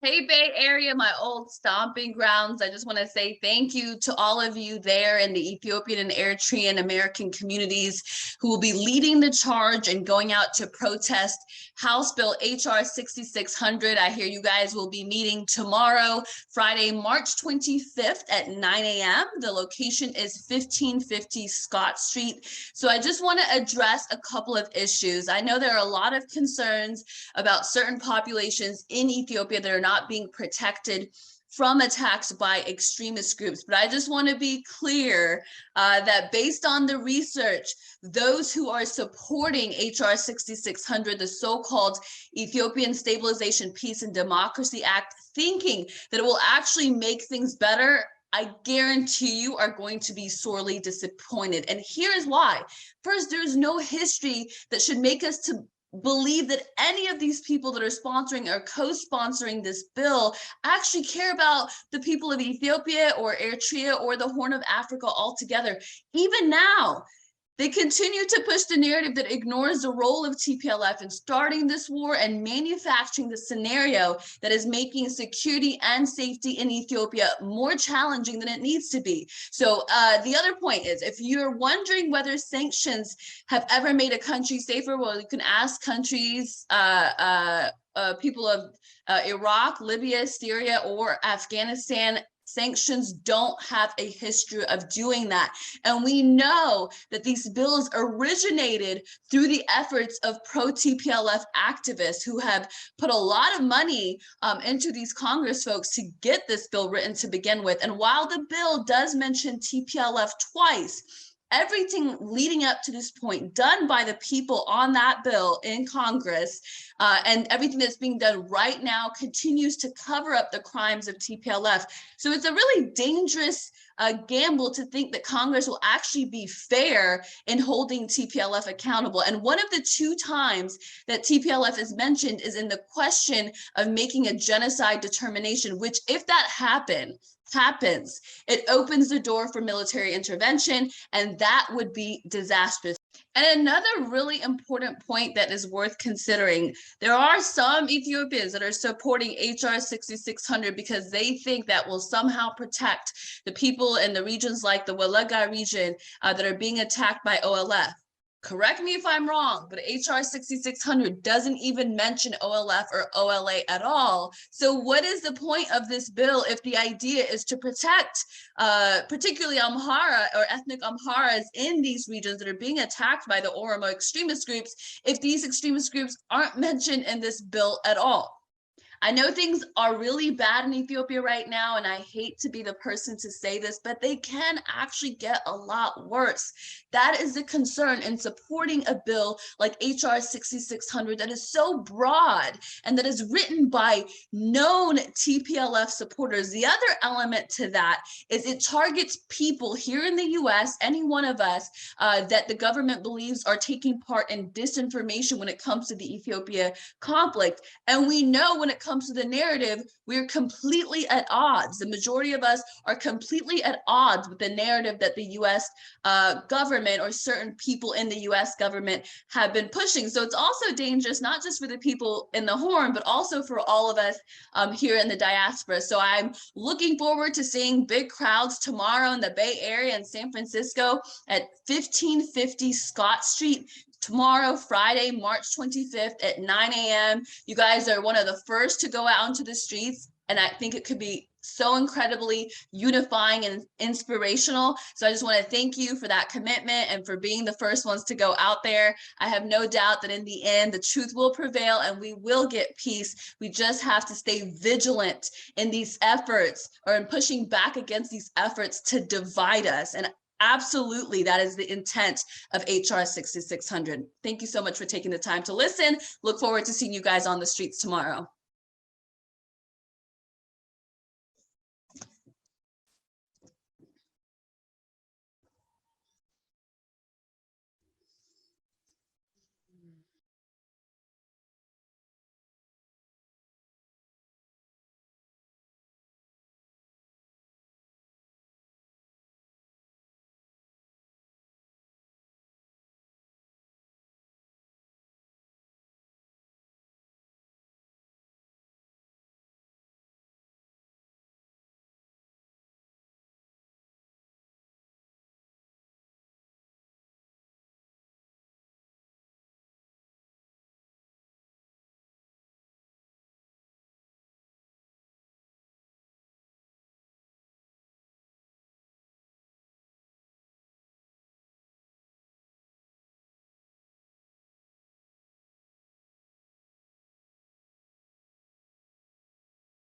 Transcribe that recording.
Hey, Bay Area, my old stomping grounds. I just want to say thank you to all of you there in the Ethiopian and Eritrean American communities who will be leading the charge and going out to protest House Bill HR 6600. I hear you guys will be meeting tomorrow, Friday, March 25th at 9 a.m. The location is 1550 Scott Street. So I just want to address a couple of issues. I know there are a lot of concerns about certain populations in Ethiopia that are not being protected from attacks by extremist groups. But I just want to be clear that based on the research, those who are supporting HR 6600, the so-called Ethiopian Stabilization, Peace and Democracy Act, thinking that it will actually make things better, I guarantee you are going to be sorely disappointed. And here is why. First, there's no history that should make us to believe that any of these people that are sponsoring or co-sponsoring this bill actually care about the people of Ethiopia or Eritrea or the Horn of Africa altogether. Even now, they continue to push the narrative that ignores the role of TPLF in starting this war and manufacturing the scenario that is making security and safety in Ethiopia more challenging than it needs to be. So the other point is, if you're wondering whether sanctions have ever made a country safer, well, you can ask countries, people of Iraq, Libya, Syria, or Afghanistan. Sanctions don't have a history of doing that. And we know that these bills originated through the efforts of pro-TPLF activists who have put a lot of money into these Congress folks to get this bill written to begin with. And while the bill does mention TPLF twice, everything leading up to this point done by the people on that bill in Congress and everything that's being done right now continues to cover up the crimes of TPLF. So it's a really dangerous gamble to think that Congress will actually be fair in holding TPLF accountable. And one of the two times that TPLF is mentioned is in the question of making a genocide determination, which if that happens, it opens the door for military intervention, and that would be disastrous. And another really important point that is worth considering, there are some Ethiopians that are supporting HR 6600 because they think that will somehow protect the people in the regions like the Walaga region that are being attacked by OLF. Correct me if I'm wrong, but HR 6600 doesn't even mention OLF or OLA at all. So what is the point of this bill if the idea is to protect particularly Amhara or ethnic Amharas in these regions that are being attacked by the Oromo extremist groups, if these extremist groups aren't mentioned in this bill at all? I know things are really bad in Ethiopia right now, and I hate to be the person to say this, but they can actually get a lot worse. That is the concern in supporting a bill like HR 6600 that is so broad and that is written by known TPLF supporters. The other element to that is it targets people here in the US, any one of us, that the government believes are taking part in disinformation when it comes to the Ethiopia conflict. And we know when it comes to the narrative, we're completely at odds. The majority of us are completely at odds with the narrative that the US government or certain people in the US government have been pushing. So it's also dangerous, not just for the people in the Horn, but also for all of us here in the diaspora. So I'm looking forward to seeing big crowds tomorrow in the Bay Area and San Francisco at 1550 Scott Street. Tomorrow, Friday, March 25th at 9 a.m. You guys are one of the first to go out into the streets, and I think it could be so incredibly unifying and inspirational. So I just want to thank you for that commitment and for being the first ones to go out there. I have no doubt that in the end, the truth will prevail and we will get peace. We just have to stay vigilant in these efforts or in pushing back against these efforts to divide us. And absolutely, that is the intent of HR 6600. Thank you so much for taking the time to listen. Look forward to seeing you guys on the streets tomorrow.